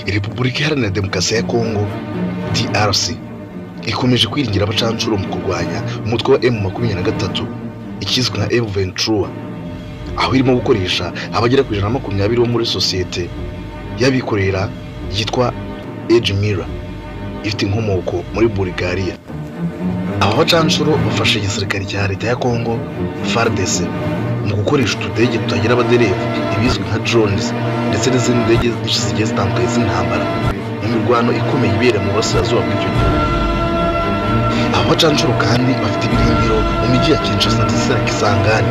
Repubulika Iharanira Demokarasi ya Kongo DRC ikomeje kwiringira abacancuro mu kurwanya umutwe wa M23 ikizwi nka M23, aho irimo gukoresha abagera ku 120 bo muri sosiyete y'abikorera yitwa Edgemira ifite inkomoko muri Bulgaria. Aba bacancuro bafashe igisirikare cya leta ya Kongo FARDC mu gukoresha utudege tutagira abaderevu ibizwi nka drones ndetse n'izindi ndege zigiye zitandukanye z'intambara mu mirwano ikomeye ibera mu burasirazuba bw'icyo gihugu. Aba bacancuro kandi bafite ibirindiro mu mijyi ya Kinshasa ndetse na Kisangani,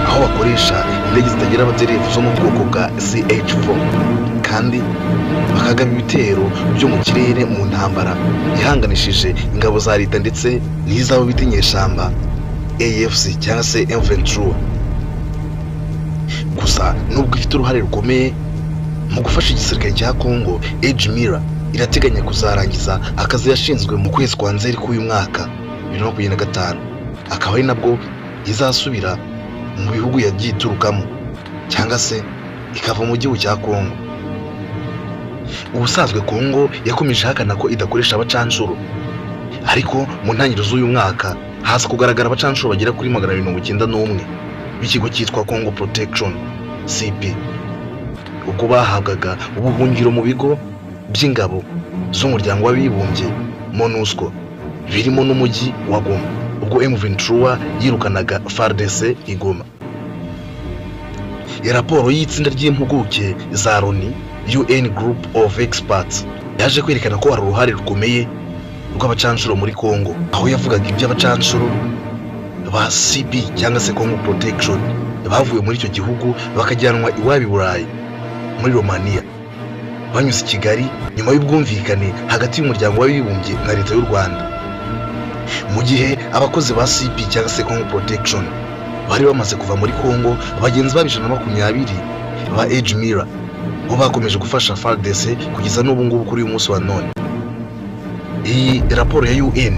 aho bakoresha indege zitagira abaderevu zo mu bwoko bwa CH4 kandi bakagaba ibitero byo mu kirere mu ntambara ihanganishije ingabo za leta ndetse n'izabo bita inyeshyamba AFC cyangwa se M23. Gusa nubwo ifite uruhare rukomeye mu gufasha igisirikare cya Kongo, Edgemira irateganya kuzarangiza akazi yashinzwe mu kwezi kwa Nzeri k'uyu mwaka 2025, akaba ari nabwo izasubira mu bihugu yagiye iturukamo cyangwa se ikava mu gihugu cya Kongo. Ubusanzwe Kongo yakomeje ihakana ko idakoresha abacancuro, ariko mu ntangiriro z'uyu mwaka haza kugaragara abacancuro bagera kuri 191 b'ikigo cyitwa Congo Protection CP, ubwo bahabwaga ubuhungiro mu bigo by'ingabo z'umuryango w'abibumbye MONUSCO birimo n'umujyi wa Goma, ubwo M23 yirukanaga FARDC i Goma. Raporo y'itsinda ry'impuguke za Loni UN Group of Experts yaje kwerekana ko hari uruhare rukomeye rw'abacancuro muri Kongo, aho yavugaga iby'abacancuro ba CP cyangwa se Congo Protection bavuye muri icyo gihugu bakajyanwa iwabo i Burayi muri Romania banyuze i Kigali nyuma y'ubwumvikane hagati y'umuryango w'abibumbye na leta y'u Rwanda. Mu gihe abakozi ba CP cyangwa se Congo Protection bari bamaze kuva muri Kongo, abagenzi ba 120 ba Edgemira bo bakomeje gufasha FARDC kugeza n'ubu ngubu kuri uyu munsi wa none. Iyi raporo ya UN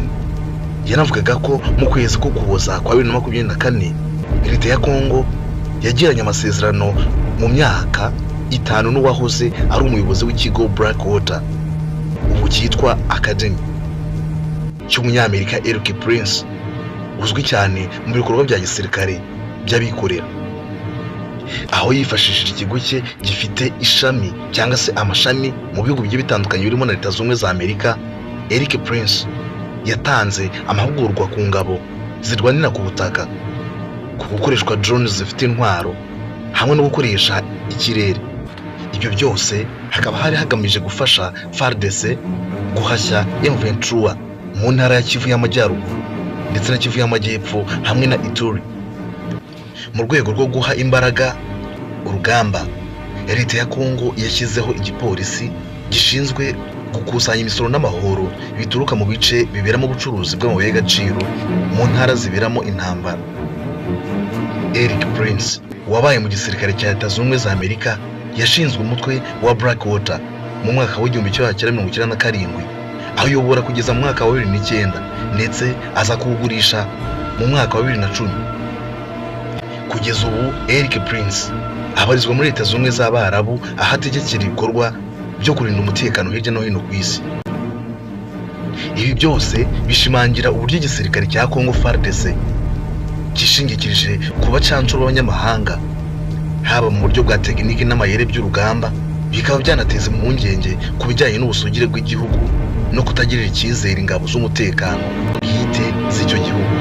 yanavugaga ko mu kwezi ko Ukuboza kwa 2024 leta ya Kongo yagiranye amasezerano mu myaka 5 n'uwahoze ari umuyobozi w'ikigo Blackwater ubu cyitwa Academy cy'umunyamerika Eric Prince, uzwi cyane mu bikorwa bya gisirikare by'abikorera, aho yifashishije ikigo cye gifite ishami cyangwa se amashami mu bihugu bigiye bitandukanye birimo na Leta Zunze za Amerika. Eric Prince yatanze amahugurwa ku ngabo zirwanira ku butaka, ku gukoreshwa drones zifite intwaro hamwe no gukoresha ikirere. Ibyo byose hakaba hari hagamije gufasha FARDC guhashya M23 mu ntara ya Kivu y'Amajyaruguru ndetse na Kivu y'Amajyepfo hamwe na Ituri. Mu rwego rwo guha imbaraga urugamba, leta ya Kongo yashyizeho igipolisi gishinzwe gukusanya imisoro n'amahoro bituruka mu bice biberamo ubucuruzi bw'amabuye y'agaciro mu ntara ziberamo intambara. Eric Prince wabaye mu gisirikare cya Leta Zunze za Amerika yashinzwe umutwe wa Blackwater mu mwaka w'1997, aho yobora kugeza mu mwaka wa 2009 ndetse aza kuwugurisha mu mwaka wa 2010. Kugeza ubu Eric Prince abarizwa muri Leta Zunze z'Abarabu, aho ategekera ibikorwa byo kurinda umutekano hirya no hino ku isi. Ibi byose bishimangira uburyo igisirikare cya Kongo FARDC gishingikirije ku bacancuro b'abanyamahanga, haba mu buryo bwa tekinike n'amayere by'urugamba, bikaba byanateza impungenge ku bijyanye n'ubusugire bw'igihugu no kutagirira icyizere ingabo z'umutekano bwite z'icyo gihugu.